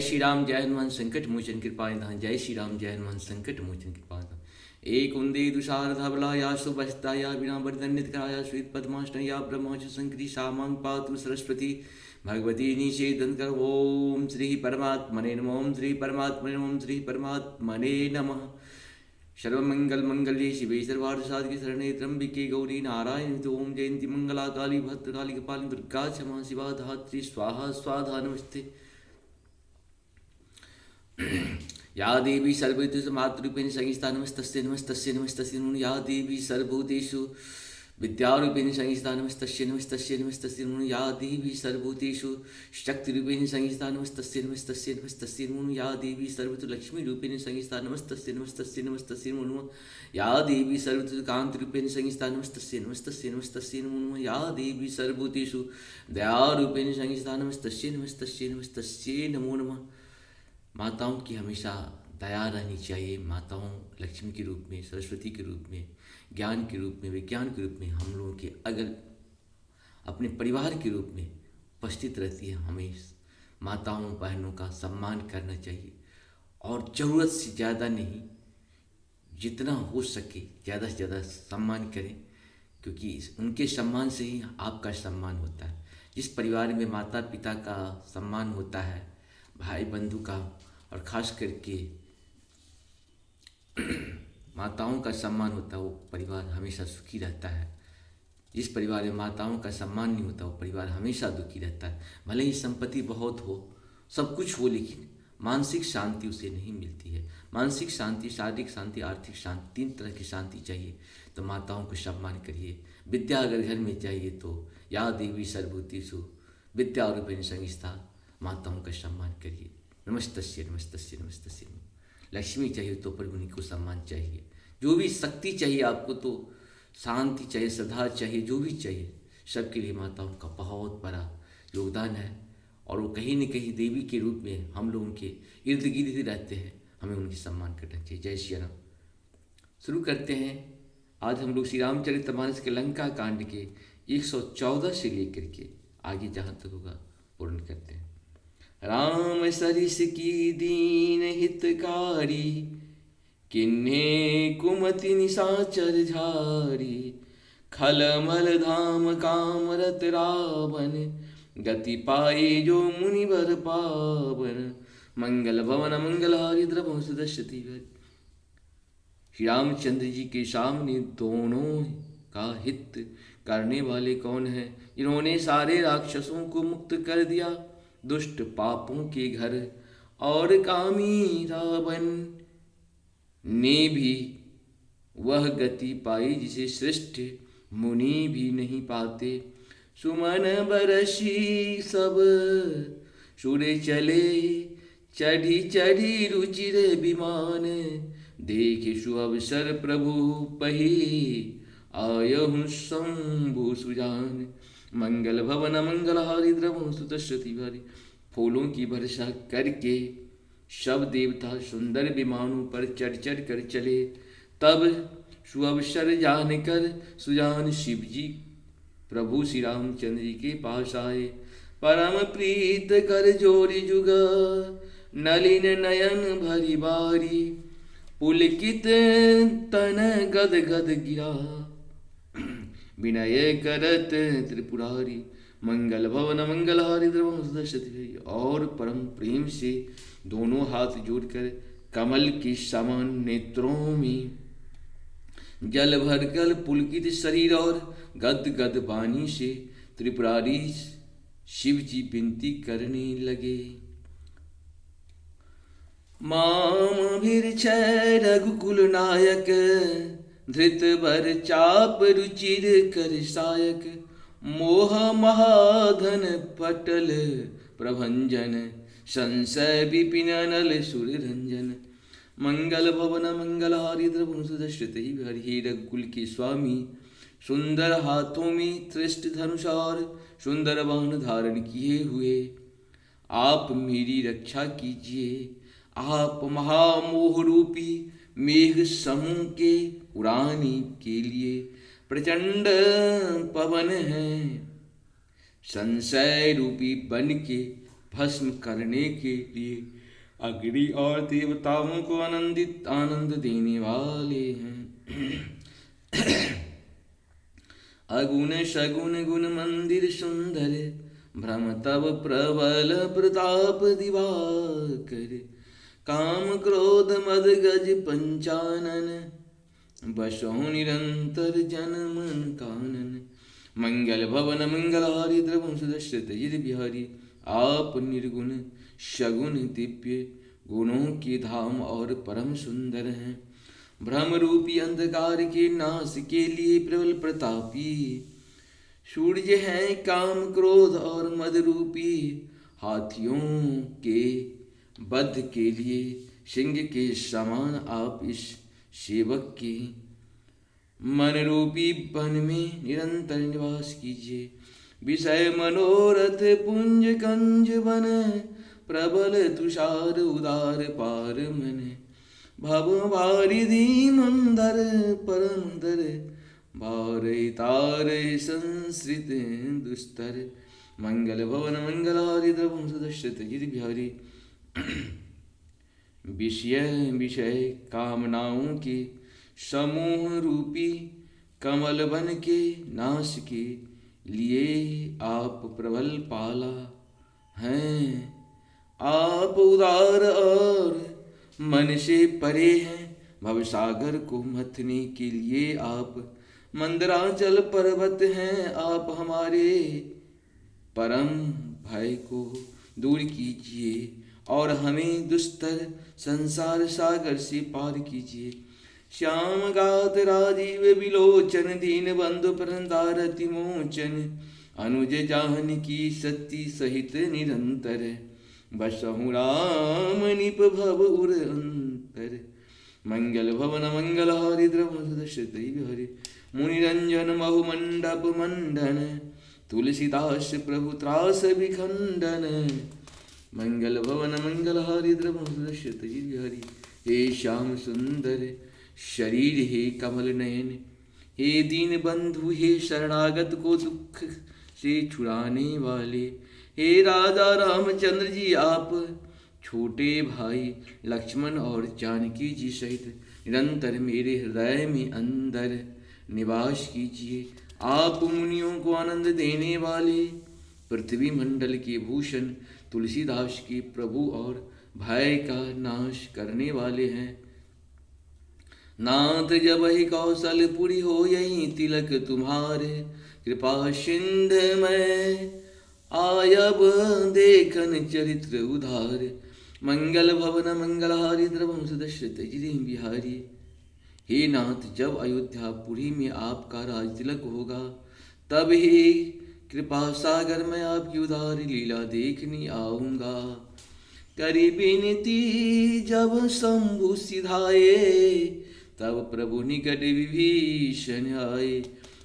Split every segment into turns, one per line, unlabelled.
जय श्री राम जय हनुमान संकट मोचन कृपा निधान। जय श्री राम जय हनुमान संकट मोचन कृपा निधान। एक उन्दे तुषार धवला या सुभस्ता या बिना वर्धन्यत कराया श्वेत पद्माष्ट या ब्रह्मच संकृति सामांग पातु सरस्वती भगवती निषेधन कर। ओम श्री परमात्मने नमः। ओम श्री परमात्मने नमः। ओम श्री परमात्मने नमः। सर्वमंगल मंगल्ये शिवे सर्वार्थ साधके शरणे त्र्यंबिके गौरी नारायणी ओम जयंती मंगला काली भद्रकाली कपालिनी दुर्गा क्षमा शिवा धात्री स्वाहा स्वाधा नमस्ते। या देवी सर्वभूतेषु मातृरूपेण संस्थिता नमस्तस्यै नमस्तस्यै नमस्तस्यै नमो। या देवी सर्वभूतेषु विद्यारूपेण संस्थिता नमस्तस्यै नमस्तस्यै नमस्तस्यै नमो। या देवी सर्वभूतेषु शक्तिरूपेण संस्थिता नमस्तस्यै नमस्तस्यै नमस्तस्यै नमो। या देवी सर्वत्र लक्ष्मीरूपेण संस्थिता नमस्तस्यै नमस्तस्यै नमस्तस्यै नमो। या देवी सर्वत्र कान्तिरूपेण संस्थिता नमस्तस्यै नमस्तस्यै नमस्तस्यै नमो। या देवी सर्वभूतेषु दयारूपेण संस्थिता नमस्तस्यै नमस्तस्यै नमस्तस्यै नमो नमः। माताओं की हमेशा दया रहनी चाहिए। माताओं लक्ष्मी के रूप में, सरस्वती के रूप में, ज्ञान के रूप में, विज्ञान के रूप में हम लोगों के अगर अपने परिवार के रूप में उपस्थित रहती है। हमें माताओं बहनों का सम्मान करना चाहिए और ज़रूरत से ज़्यादा नहीं, जितना हो सके ज़्यादा से ज़्यादा सम्मान करें, क्योंकि उनके सम्मान से ही आपका सम्मान होता है। जिस परिवार में माता पिता का सम्मान होता है, भाई बंधु का, और ख़ास करके माताओं का सम्मान होता है, वो परिवार हमेशा सुखी रहता है। जिस परिवार में माताओं का सम्मान नहीं होता वो परिवार हमेशा दुखी रहता है। भले ही संपत्ति बहुत हो, सब कुछ हो, लेकिन मानसिक शांति उसे नहीं मिलती है। मानसिक शांति, शारीरिक शांति, आर्थिक शांति, तीन तरह की शांति चाहिए। तो माताओं को सम्मान करिए। विद्या अगर घर में चाहिए तो या देवी सर्वभूतेषु विद्यारूपेण संस्थिता, माताओं का सम्मान करिए। नमस्तस्य नमस्तस्य नमस्तस्य। लक्ष्मी चाहिए तो प्रभु को सम्मान चाहिए। जो भी शक्ति चाहिए आपको, तो शांति चाहिए, श्रद्धा चाहिए, जो भी चाहिए, सबके लिए माताओं का बहुत बड़ा योगदान है। और वो कहीं न कहीं देवी के रूप में हम लोगों के इर्द गिर्द रहते हैं। हमें उनकी सम्मान करना चाहिए। जय श्री राम। शुरू करते हैं। आज हम लोग श्री रामचरितमानस के लंका कांड के 114 से लेकर के आगे जहाँ तक होगा पूर्ण करते हैं। राम सरिस की दीन हितकारी, किन्हे कुमति निशाचर झारी। खलमल धाम कामरत रावण, गति पाए जो मुनिवर पावन। मंगल भवन मंगलहारी द्रवहु सुदर्शति। श्री रामचंद्र जी के सामने दोनों का हित करने वाले कौन है? इन्होंने सारे राक्षसों को मुक्त कर दिया दुष्ट पापों के घर, और कामी रावण ने भी वह गति पाई जिसे श्रेष्ठ मुनि भी नहीं पाते। सुमन बरसी सब सुर चले, चढ़ी चढ़ी रुचिर विमान। देखे सुअवसर प्रभु पही, आयहु शंभु सुजान। मंगल भवन मंगलहारी द्रवहु सुदर्शति भारी। फूलों की वर्षा करके सब देवता सुंदर विमानों पर चढ़ चढ़ कर चले। तब सुअवसर जानकर सुजान शिव जी प्रभु श्री रामचंद्र जी के पास आए। परम प्रीत कर जोरी जुगा, नलिन नयन भरी बारी। पुलकित तन गद गद गिरा, विनय करत त्रिपुरारी। मंगल भवन मंगलहारी द्रवहु सुदर्शति। और परम प्रेम से दोनों हाथ जोड़कर कमल के समान नेत्रों में जल भरकर पुलकित शरीर और गद गद वाणी से त्रिपुरारी शिव जी विनती करने लगे। माम भीर्छय रघुकुल नायक, धृत भर चाप रुचिर कर सायक। मोह महाधन पटल प्रभंजन, संशय विपिन नल सुर रंजन। मंगल भवन मंगलहारी द्रवहु सुदर्शति। हरि रघुकुल के स्वामी सुंदर हाथों में त्रिष्ट धनुष और सुंदर बाण धारण किए हुए आप मेरी रक्षा कीजिए। आप महामोह रूपी मेघ समूह के उड़ाने के लिए प्रचंड पवन हैं। संशय रूपी बन के भस्म करने के लिए अग्नि और देवताओं को आनंद देने वाले हैं। अगुण शगुन गुण मंदिर सुंदर, भ्रम तब प्रबल प्रताप दिवाकर। काम क्रोध मद गज पंचानन, बसो निरंतर जन मन कानन। मंगल भवन मंगलहारी द्रवं सुदर्शित गिरि बिहारी। आप निर्गुण शगुन दिव्य गुणों के धाम और परम सुंदर हैं। भ्रम रूपी अंधकार के नाश के लिए प्रबल प्रतापी। सूर्य हैं काम क्रोध और मद रूपी। हाथियों के वध के लिए सिंह के समान आप इस सेवक के मन रूपी वन में निरंतर निवास कीजिए। विषय मनोरथ पुंज कंज वन, प्रबल तुषार उदार पार मन। भव वारिधि मंदर परम दर, भार तार संसृत दुस्तर। मंगल भवन मंगलहारी द्रवं सुदर्शित गिरि बिहारी। विषय कामनाओं के समूह रूपी कमल बन के नाश के लिए आप प्रबल पाला हैं। आप उदार और मन से परे हैं। भवसागर को मथने के लिए आप मंदराचल पर्वत हैं। आप हमारे परम भय को दूर कीजिए और हमें दुस्तर संसार सागर से पार कीजिए। श्याम गात राजीव विलोचन, दीन बंधु प्रंदारति मोचन। अनुज जाहन की सती सहित निरंतर, बसहु राम निप भव उर अंतर। मंगल भवन मंगलहारी द्रवं सुदर्शित बिहारी। मुनिरंजन महु मंडप मंडन, तुलसीदास प्रभु त्रास विखंडन। मंगल भवन मंगलहारी द्रवं सुदर्शित बिहारी। हे श्याम सुंदर शरीर, हे कमल नयन, हे दीन बंधु, हे शरणागत को दुख से छुड़ाने वाले। हे राजा रामचंद्र जी, आप छोटे भाई लक्ष्मण और जानकी जी सहित निरंतर मेरे हृदय में अंदर निवास कीजिए। आप मुनियों को आनंद देने वाले, पृथ्वी मंडल के भूषण, तुलसीदास के प्रभु और भय का नाश करने वाले हैं। नाथ जब ही कौशलपुरी हो यही तिलक तुम्हारे, कृपा सिंध में आयब देखन चरित्र उधार। मंगल भवन मंगलहारी द्रवं सुदर्शित गिरि बिहारी। हे नाथ, जब अयोध्यापुरी में आपका राज तिलक होगा, तब ही कृपा सागर में आपकी उदार लीला देखने आऊंगा। करी विनती जब शंभु सिधाए, तब प्रभु निकट विभीषण आए।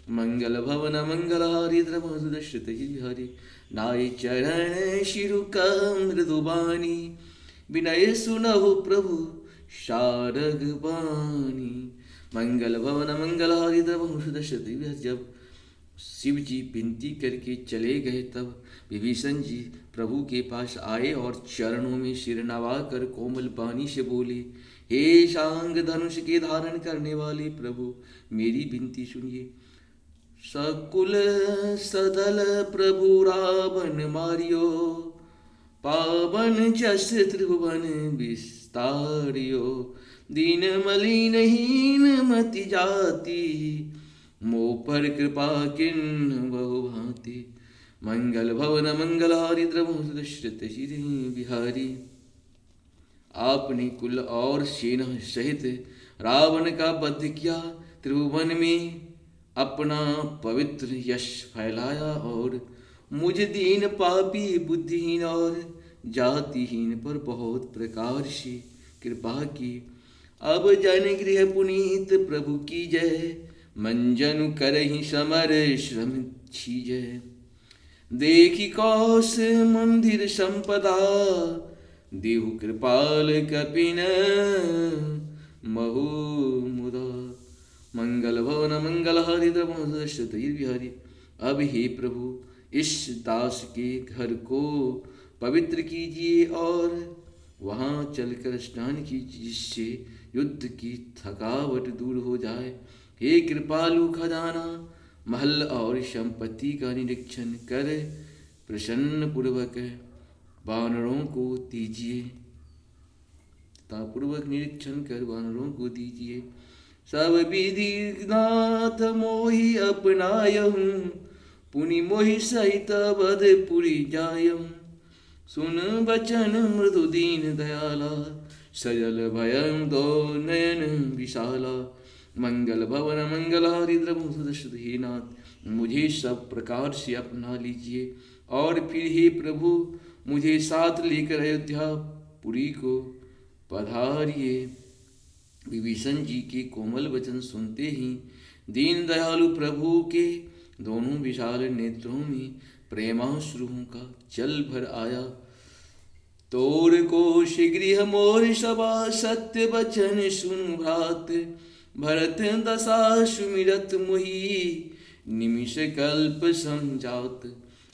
मंगल भवन मंगलहारी द्रवं सुदर्शित बिहारी। नाय चरण शिरु कह मृदुबानी, विनय सुनहु प्रभु शारग बानी। मंगल भवन मंगलहारी द्रवं सुदर्शित बिहारी। जब शिव जी विनती करके चले गए, तब विभीषण जी प्रभु के पास आए और चरणों में सिर नवा कर कोमल बानी से बोले, हे शांग धनुष के धारण करने वाले प्रभु, मेरी विनती सुनिए। सकुल सदल प्रभु रावण मारियो, पावन जस त्रिभुवन विस्तारियो। दीन मलिन हीन मति जाति, मोह पर कृपा किन्न बहु भांति। मंगल भवन मंगलहारी द्रवं सुदर्शित गिरि बिहारी। आपने कुल और सेना सहित रावण का वध किया, त्रिभुवन में अपना पवित्र यश फैलाया और मुझ दीन पापी बुद्धिहीन और जातिहीन पर बहुत प्रकार से कृपा की। अब जन गृह पुनीत प्रभु की जय, मंजन करहि समर श्रम छीजय। देखी कौश मंदिर संपदा, देहु कृपाल कपिन महु मुदा। मंगल भवन मंगलहारी द्रवं सुदर्शित बिहारी। अब हे प्रभु, इस दास के घर को पवित्र कीजिए और वहाँ चलकर स्नान कीजिए, जिससे युद्ध की थकावट दूर हो जाए। हे कृपालु खजाना, महल और संपत्ति का निरीक्षण कर प्रसन्न पूर्वक वानरों को दीजिए, पूर्वक निरीक्षण कर वानरों को दीजिए। सब विधि नाथ मोहि अपनायहूँ, पुनि मोहि सहित अवधपुरी जायहूँ। सुन बचन मृदु दीन दयाला, सजल भयं दो नयन विशाला। मंगल भवन मंगलहारी द्रवहु सुदर्शन हे नाथ, मुझे सब प्रकार से अपना लीजिए और फिर हे प्रभु मुझे साथ लेकर अयोध्या पुरी को पधारिए। विभीषण जी के कोमल वचन सुनते ही दीन दयालु प्रभु के दोनों विशाल नेत्रों में प्रेमाश्रुओं का जल भर आया। तोर को शीघ्र मोर सभा, सत्य वचन सुन भ्रात। भरत दशा सुमिरत मुहि, निमिष कल्प समझात।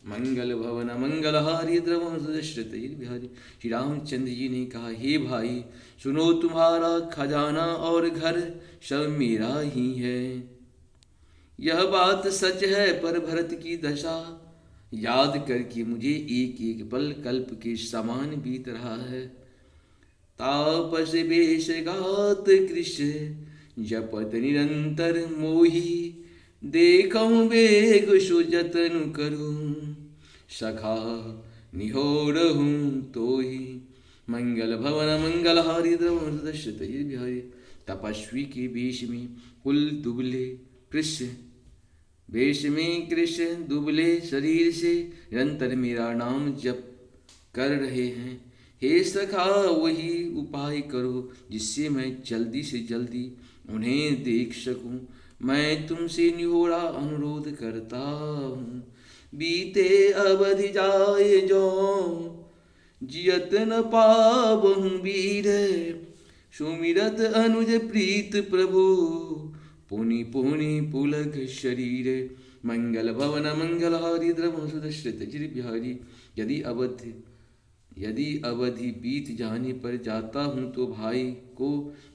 मंगल भवन मंगलहारी द्रवहु सुदर्शन बिहारी। श्री रामचंद्र जी ने कहा, हे भाई सुनो, तुम्हारा खजाना और घर सब मेरा ही है। यह बात सच है, पर भरत की दशा याद करके मुझे एक एक पल कल्प के समान बीत रहा है। तापस बेश गात कृष्ण जपत निरंतर मोही, देखूं बेग सो जतन करूं, सखा निहोरहूं तोही। मंगल भवन मंगलहारी द्रवहु सुदर्शन बिहारी। तपस्वी के वेश में कुल दुबले कृष्ण, वेश में कृष्ण दुबले शरीर से निरंतर मेरा नाम जप कर रहे हैं। हे सखा वही उपाय करो जिससे मैं जल्दी से जल्दी उन्हें देख सकूं। मैं तुमसे निहोरा अनुरोध करता हूँ, बीते अवधि जाए जो जियत न पावहु वीर। सुमिरत अनुज प्रीत प्रभु, पुनि पुनि पुलक शरीर। मंगल भवन मंगलहारी द्रवहु सुदर्शन बिहारी। यदि अवधि बीत जाने पर जाता हूँ तो भाई को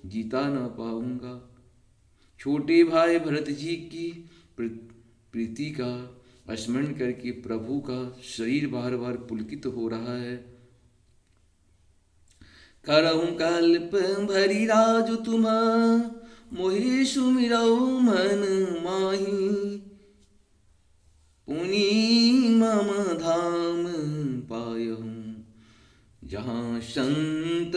जीता ना पाऊंगा। छोटे भाई भरत जी की प्रीति का स्मरण करके प्रभु का शरीर बार बार पुलकित हो रहा है। करहूं कल्प भरी राजु तुम, मोहि सुमिरौ मन माही। पुनि मम धाम पायहूं, जहाँ संत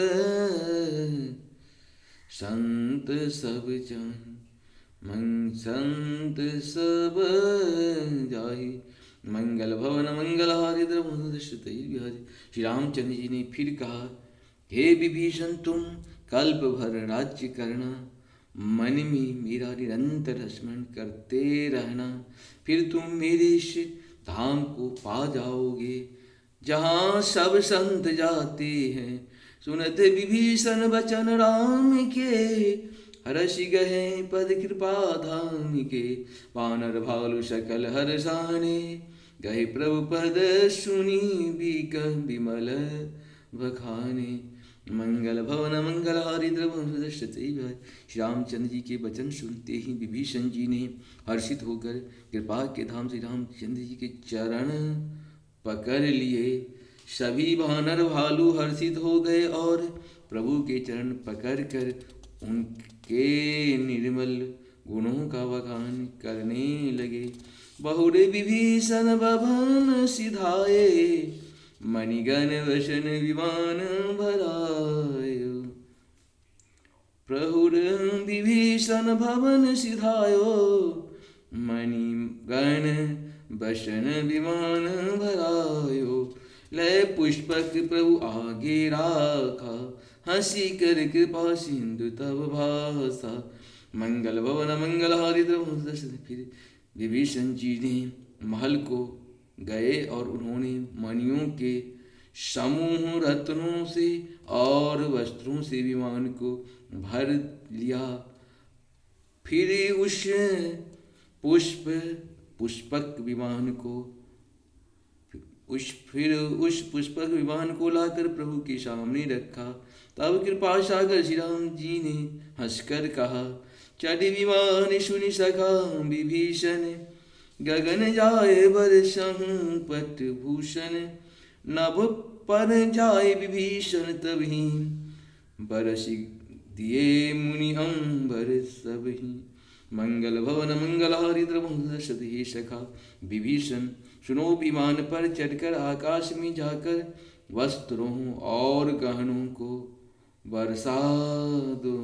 सब जन संत सब जाहि। मंगल भवन मंगलहारी द्रवहु सुदर्शन बिहारी। श्री रामचंद्र जी ने फिर कहा, हे विभीषण तुम कल्प भर राज्य करना, मन में मेरा निरंतर स्मरण करते रहना, फिर तुम मेरे इस धाम को पा जाओगे जहाँ सब संत जाते हैं। सुनत विभीषण वचन राम के, हर्षि गहे पद कृपा धाम के। वानर भालु सकल हर्षाने, गहे प्रभु पद सुनी बीक विमल बखाने। मंगल भवन मंगलहारी द्रवहु सुदर्शन बिहारी। श्री रामचंद्र जी के वचन सुनते ही विभीषण जी ने हर्षित होकर कृपा के धाम श्री रामचंद्र जी के चरण पकड़ लिए। सभी वानर भालू हर्षित हो गए और प्रभु के चरण पकड़कर उनके निर्मल गुणों का बखान करने लगे। बहुर विभीषण भवन सिधाए, मणिगण वसन विमान भरायो। प्रहुर विभीषण भवन सिधायो, मणिगण वसन विमान भरायो। लय पुष्पक प्रभु आगे राखा, हंसी कर कृपा सिंधु तब भाषा। मंगल भवन मंगलहारी द्रवहु सुदर्शन। फिर विभीषण जी ने महल को गए और उन्होंने मणियों के समूह रत्नों से और वस्त्रों से विमान को भर लिया। फिर उस पुष्पक विमान को फिर उस पुष्पक विमान को लाकर प्रभु के सामने रखा। तब कृपा सागर श्री राम जी ने हंसकर कहा, चढ़ विमान सुनि सखा विभीषण, गगन जाए बरसहु पट भूषण। नभ पर जाए विभीषण तबहि, बरस दिए मुनि अम्बर सबहि। मंगल भवन मंगल हरिद्र दशरथ हे सखा विभीषण, सुनो विमान पर चढ़कर आकाश में जाकर वस्त्रों और गहनों को बरसा दो।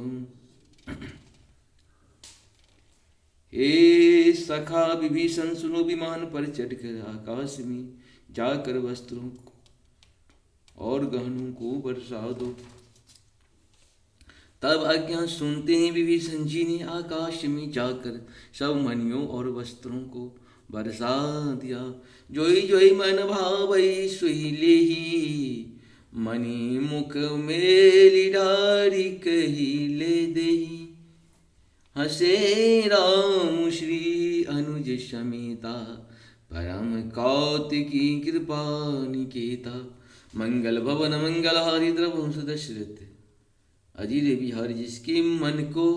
हे सखा विभीषण, सुनो विमान पर चढ़कर आकाश में जाकर वस्त्रों और गहनों को बरसा दो। तब आज्ञा सुनते ही विभीषण जी ने आकाश में जाकर सब मणियों और वस्त्रों को बरसा दिया। जोई जोई मन भावई सोई लेहि, मणि मुख मेली डारी कही ले देहि। हसे राम श्री अनुज समेता, परम कौतिकी कृपा निकेता। मंगल भवन मंगल हरिद्र वंश दशरथ अजीर बिहारी, जिसके मन को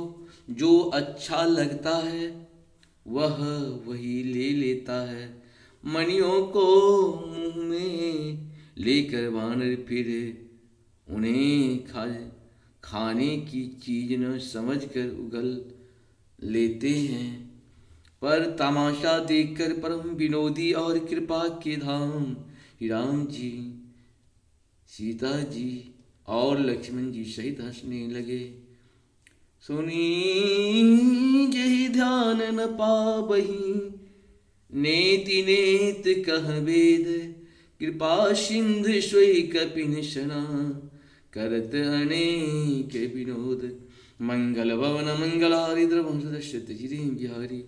जो अच्छा लगता है वह वही ले लेता है। मणियों को मुंह में लेकर वानर फिर उन्हें खाने की चीज न समझकर उगल लेते हैं। पर तमाशा देखकर परम विनोदी और कृपा के धाम राम जी, सीता जी और लक्ष्मण जी सहित हंसने लगे। सुनी जहि ध्यान न पाबहि, नेति नेत कह वेद। कृपा सिंधु सोई कपिन सना, करत अनेक विनोद। मंगल भवन मंगल हरिद्र वंश दशरथ जी बिहारी,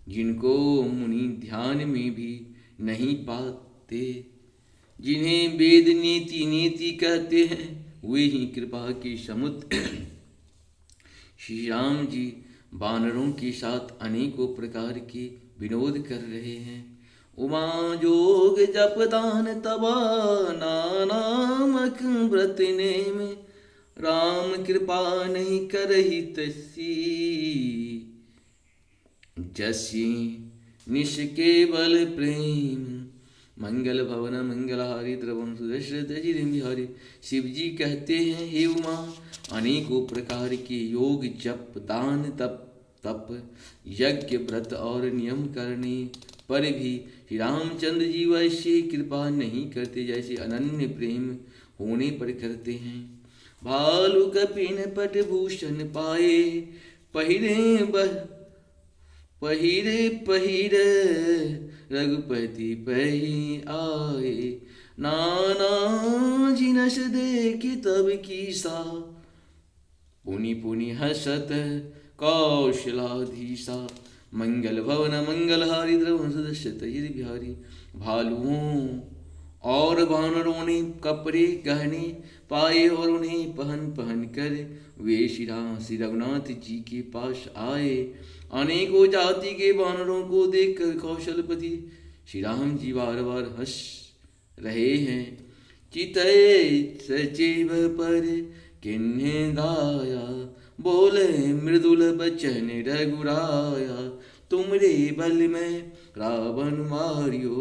जिनको मुनि ध्यान में भी नहीं पाते, जिन्हें वेद नीति नीति कहते हैं, वे ही कृपा के समुद्र श्री राम जी वानरों के साथ अनेकों प्रकार के विनोद कर रहे हैं। उमा जोग जप दान तबा, नामक व्रत नेम। राम कृपा नहीं करही तसी, जसी निष्केवल प्रेम। मंगल भवन मंगल हरिद्र वंश दशरथ जी बिहारी, शिव जी कहते हैं, हे उमा, अनेकों प्रकार के योग जप दान तप यज्ञ व्रत और नियम करने पर भी श्री रामचंद्र जी वैसे कृपा नहीं करते जैसे अनन्य प्रेम होने पर करते हैं। भालु कपिन पट भूषण पाए, पहिरे रघुपति पही आए। नाना जिनस देखी तब कीसा, पुनि पुनि हसत कौशलाधीसा। मंगल भवन मंगल हरिद्र वंश दशरथ बिहारी, भालुओं और वानरों ने कपड़े गहने पाए और उन्हें पहन कर वे श्री रघुनाथ जी के पास आए। अनेकों जाति के वानरों को देखकर कौशलपति श्री राम जी बार बार हंस रहे हैं। चितय सचिव पर किन्हे गाया, बोले मृदुल बचन रघुराया। तुमरे बल में रावण मारियो,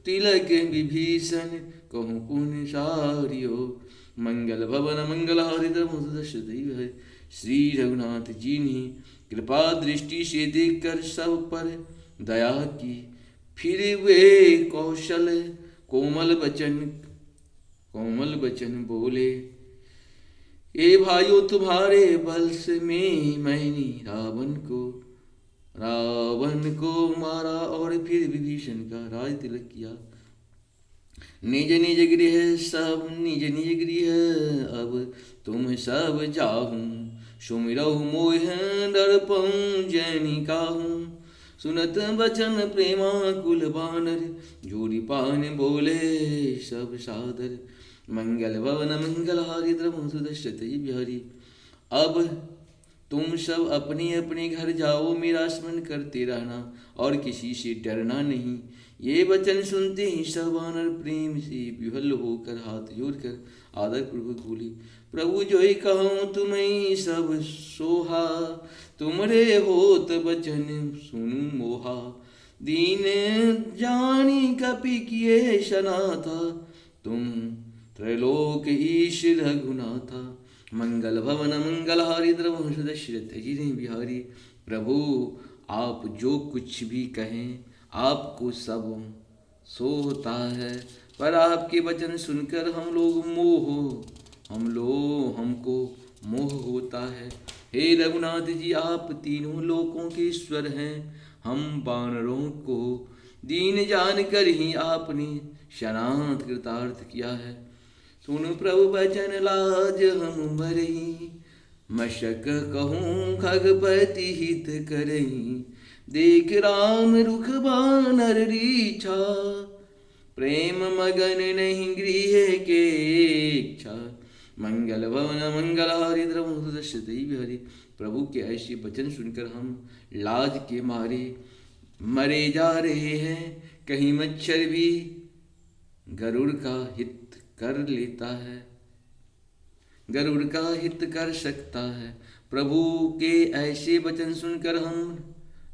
तिलक विभीषण कहूँ पुन सारियो। मंगल भवन मंगल हरिद्र दशरथ, श्री रघुनाथ जी ने कृपा दृष्टि से देखकर सब पर दया की। फिर वे कोमल बचन बोले, ए भाइयों, तुम्हारे बल से मैंने रावण को मारा और फिर विभीषण का राज तिलक किया। निज निज गृह अब तुम सब जाहूं, सुमिरहु मोह दर्पं जैनिकाहूं। सुनत बचन प्रेमा कुल बानर, जोड़ी पान बोले सब सादर। मंगल भवन मंगल हरिद्र वंश दशरथ बिहारी, अब तुम सब अपने अपने घर जाओ, मेरा स्मरण करते रहना और किसी से डरना नहीं, ये वचन सुनते ही सब वानर प्रेम से विह्वल होकर हाथ जोड़कर आदर पूर्वक बोले, प्रभु जो ही कहूँ तुम्हें सब सोहा, तुमरे होत वचन सुनु मोहा। दीन जानी कपि किए सनाथा, तुम त्रैलोक ईश रघुनाथा। मंगल भवन मंगलहारी द्रवंश दशरथ जी बिहारी। प्रभु आप जो कुछ भी कहें आपको सब सो होता है, पर आपके वचन सुनकर हमको मोह होता है। हे रघुनाथ जी आप तीनों लोकों के ईश्वर हैं, हम वानरों को दीन जानकर ही आपने शरणागत कृतार्थ किया है। सुन प्रभु वचन लाज हम भरही, मशक कहूँ खगपति हित करही। देख राम रुख बानर रीछा, प्रेम मगन नहीं गृह के इच्छा। मंगल भवन मंगलहारी द्रवंश दशरथ बिहारी। प्रभु के ऐसे वचन सुनकर हम लाज के मारे मरे जा रहे हैं। कहीं मच्छर भी गरुड़ का हित कर लेता है, गरुड़ का हित कर सकता है। प्रभु के ऐसे वचन सुनकर हम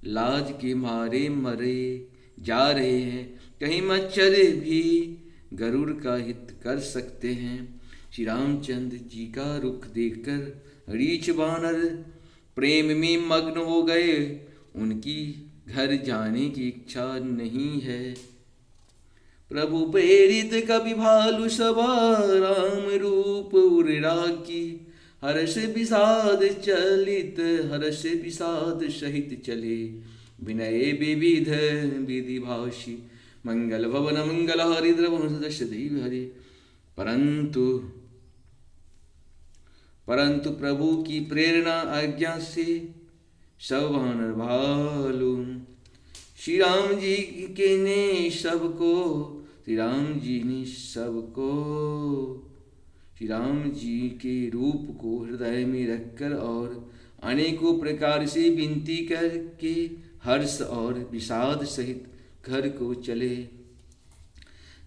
लाज के मारे मरे जा रहे हैं। कहीं मच्छर भी गरुड़ का हित कर सकते हैं। श्री रामचंद्र जी का रुख देखकर रीछ वानर प्रेम में मग्न हो गए। उनकी घर जाने की इच्छा नहीं है। प्रभु प्रेरित कवि भालु सभा, राम रूप उर्राकी। हर्ष विषाद चलित हर्ष विषाद सहित चले, विनय विविध विधि भाषी। मंगल भवन मंगलहारी द्रवंश दशरथ हरे। परंतु प्रभु की प्रेरणा आज्ञा से सब वानर भालू श्री राम जी के ने सबको श्री राम जी के रूप को हृदय में रखकर और अनेकों प्रकार से विनती करके हर्ष और विषाद सहित घर को चले।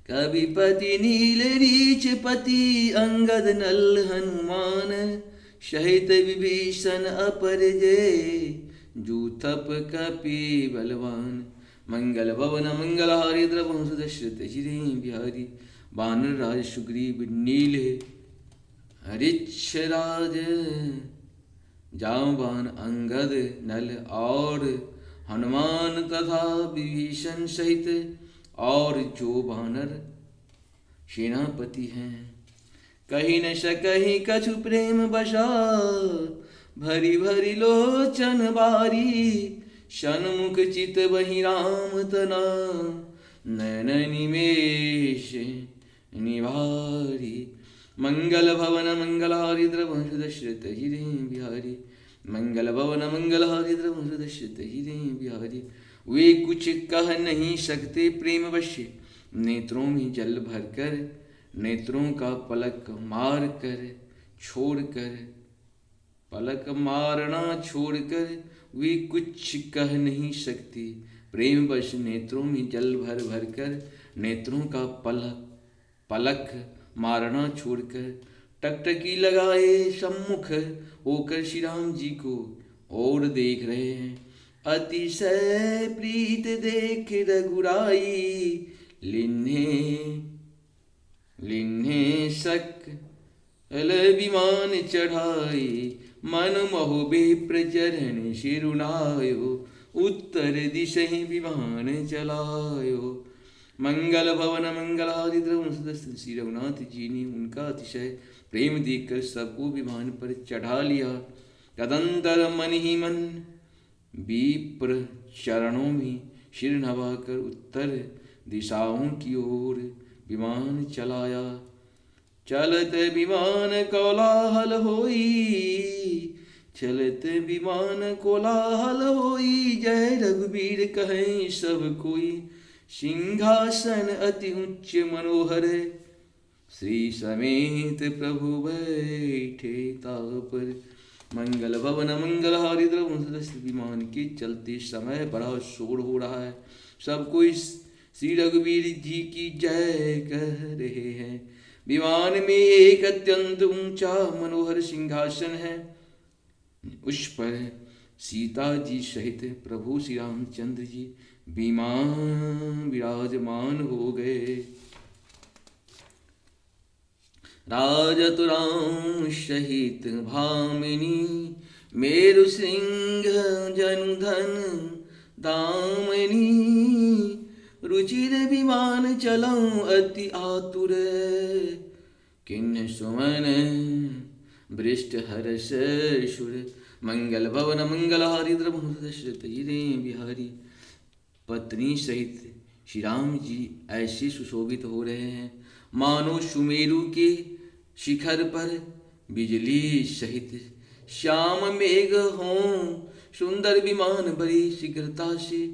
कविपति नील रीछ पति अंगद नल हनुमान, सहित विभीषण अपरजय जूथप कपि बलवान। मंगल भवन मंगलहारी द्रवंश दशरथ जी बिहारी। वानर राज सुग्रीव नील हरिच्छराज जामवान अंगद नल और हनुमान तथा विभीषण सहित और जो वानर सेनापति हैं, कहीं न सकहीं कछु प्रेम बसा। भरी भरी लोचन बारी, सन्मुख चित वही राम तना। नयन निमेष निवारी। मंगल भवन मंगलहारी द्रवंश दशरथ जी बिहारी। मंगल भवन मंगलहारी द्रवंश दशरथ जी बिहारी। वे कुछ कह नहीं सकते प्रेम वश्य, नेत्रों में जल भरकर नेत्रों का पलक मारना छोड़कर वे कुछ कह नहीं सकते। प्रेम वश नेत्रों में जल भर भर कर नेत्रों का पलक मारना छोड़कर टकटकी लगाए सम्मुख होकर श्री राम जी को और देख रहे हैं। अतिशय प्रीत देख रघुराई, लिन्हे शक अल विमान चढ़ाई। मन मोह बेप्रचरण शिरुनायो, उत्तर दिशहि विमान चलायो। मंगल भवन मंगलादि द्रवंश श्री रघुनाथ जी ने उनका अतिशय प्रेम देखकर सबको विमान पर चढ़ा लिया। तदंतर मन ही मन विप्र चरणों में सिर नवाकर उत्तर दिशाओं की ओर विमान चलाया। चलत विमान कोलाहल होई, चलत विमान कोलाहल होई। जय रघुबीर कहें सब कोई, सिंहासन अति उच्च मनोहर। श्री समेत प्रभु बैठे तापर। मंगल भवन मंगलहारी द्रवंश विमान के चलते समय बड़ा शोर हो रहा है। सब कोई श्री रघुवीर जी की जय कह रहे हैं। विमान में एक अत्यंत ऊंचा मनोहर सिंहासन है, उस पर सीता जी सहित प्रभु श्री रामचंद्र जी विराजमान हो गए। राजत राम सहित भामिनी, मेरु सिंह जनुधन दामनी। रुचिर विमान चलऊं अति आतुर, किन्न सुमन बृष्ट हर्ष सुर। मंगल भवन मंगलहारी द्रवहु दशरथ जी बिहारी। पत्नी सहित श्री राम जी ऐसे सुशोभित हो रहे हैं मानो सुमेरु के शिखर पर बिजली सहित श्याम मेघ हों। सुंदर विमान बड़ी शीघ्रता से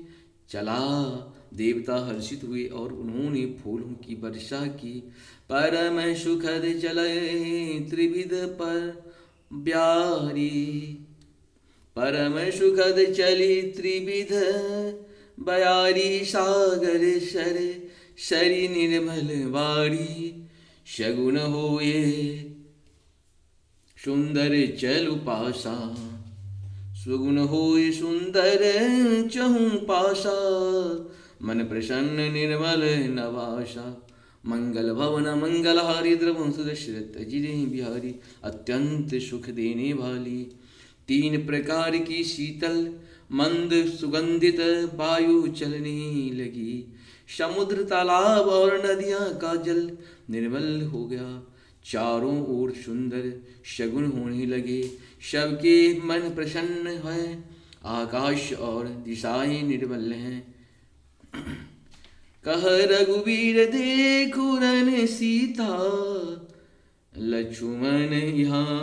चला। देवता हर्षित हुए और उन्होंने फूलों की वर्षा की। परम सुखद चले त्रिविध पर ब्यारी, परम सुखद चली त्रिविध बयारी। सागर सर सरी निर्मल वारी, शगुन होए सुंदर चलु पासा। सुगुन होए सुंदर चहु पासा, मन प्रसन्न निर्मल नवासा। मंगल भवन मंगलहारी द्रवहु दशरथ जी बिहारी। अत्यंत सुख देने वाली तीन प्रकार की शीतल मंद सुगंधित वायु चलने लगी। समुद्र तालाब और नदियां का जल निर्मल हो गया। चारों ओर सुंदर शगुन होने लगे। सबके मन प्रसन्न है। आकाश और दिशाएं निर्मल हैं। कह रघुवीर देखो रन सीता, लक्ष्मण यहाँ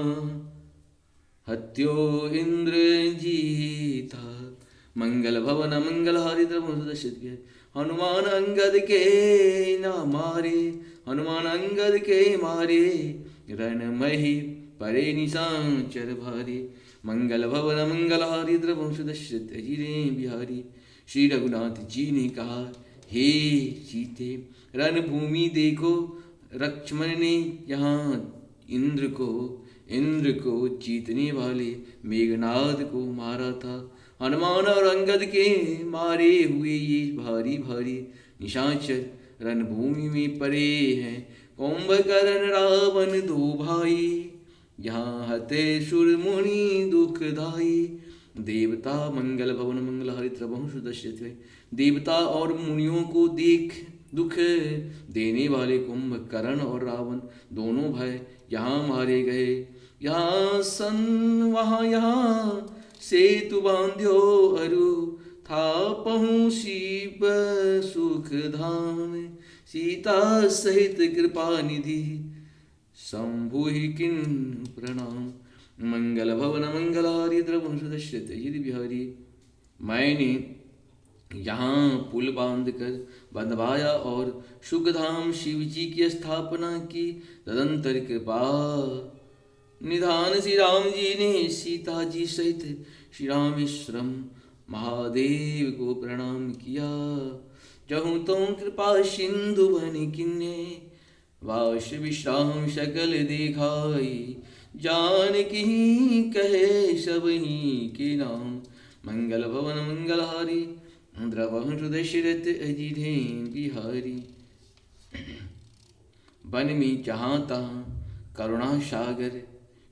हत्यो इंद्र जीता। मंगल भवन मंगलहारी द्रवहु दशरथ। हनुमान अंगद के न मारे, हनुमान अंगद के मारे। रण मही परे निशाचर भारी। मंगल भवन मंगलहारी द्रवहु दशरथ जी बिहारी। श्री रघुनाथ जी ने कहा, हे सीते रण भूमि देखो। लक्ष्मण ने यहाँ इंद्र को जीतने वाले मेघनाद को मारा था। हनुमान और अंगद के मारे हुए ये भारी भारी निशाचर रणभूमि में पड़े हैं। कुंभकर्ण रावण दो भाई, यहाँ हते सुर मुनि दुखदाई। देवता मंगल भवन मंगलहारी द्रवहु दशरथ। देवता और मुनियों को दुख देने वाले कुंभकर्ण और रावण दोनों भाई यहाँ मारे गए। यहाँ सन वहाँ यहाँ सेतु बांध्यो अरु। था पहुँ शिव सुख धाम, सीता सहित कृपा निधि। शंभु किन प्रणाम। मंगल भवन मंगलहारी द्रवहु दशरथ जी बिहारी। मैंने यहाँ पुल बांधकर बंधवाया और सुखधाम शिव जी की स्थापना की। तदंतर कृपा निधान श्री राम जी ने सीता जी सहित श्री रामेश्वरम महादेव को प्रणाम किया। जहूँ तो कृपा सिंधु बन किन्ने, वाश विश्राम सकल दिखाई। जानकी कहे सबही के नाम। मंगल भवन मंगलहारी द्रवहु दशरथ जी बिहारी। वन में जहाँ तहाँ करुणा सागर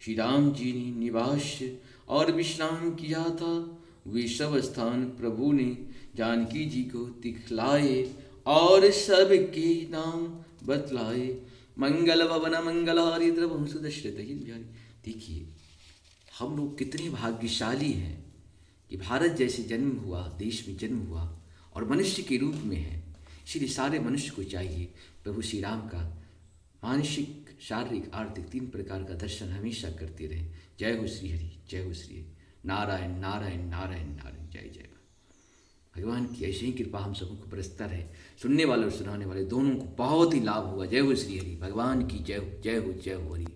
श्री राम जी ने निवास और विश्राम किया था। वे सब स्थान प्रभु ने जानकी जी को दिखलाए और सबके नाम बतलाए। मंगल भवन मंगलहारी द्रवहु दशरथ जी बिहारी। देखिए हम लोग कितने भाग्यशाली हैं कि भारत जैसे जन्म हुआ, देश में जन्म हुआ और मनुष्य के रूप में है। इसलिए सारे मनुष्य को चाहिए प्रभु श्री राम का मानसिक शारीरिक आर्थिक तीन प्रकार का दर्शन हमेशा करते रहे। जय हो श्री हरि, जय हो श्री हरि। नारायण नारायण नारायण नारायण। जय जय भगवान की ऐसी ही कृपा हम सबों को बरसता रहे। सुनने वाले और सुनाने वाले दोनों को बहुत ही लाभ हुआ। जय हो श्री हरि। भगवान की जय हो, जय हो, जय हो हरि।